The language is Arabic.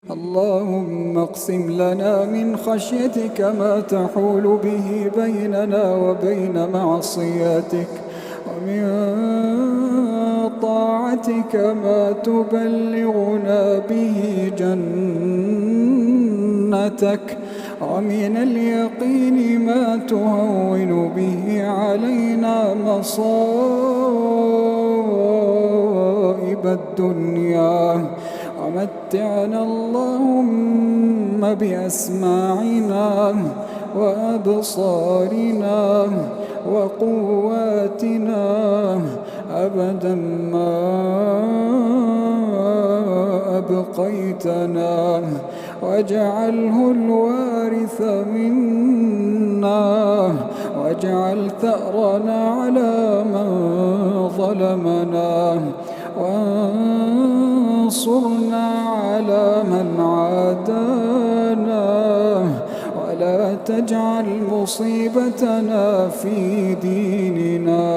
اللهم اقسم لنا من خشيتك ما تحول به بيننا وبين معصيتك، ومن طاعتك ما تبلغنا به جنتك، ومن اليقين ما تهون به علينا مصائب الدنيا، ومتعنا اللهم بأسماعنا وأبصارنا وقواتنا أبدا ما أبقيتنا، واجعله الوارث منا، واجعل ثأرنا على من ظلمنا، وانصرنا على من عادانا، ولا تجعل مصيبتنا في ديننا.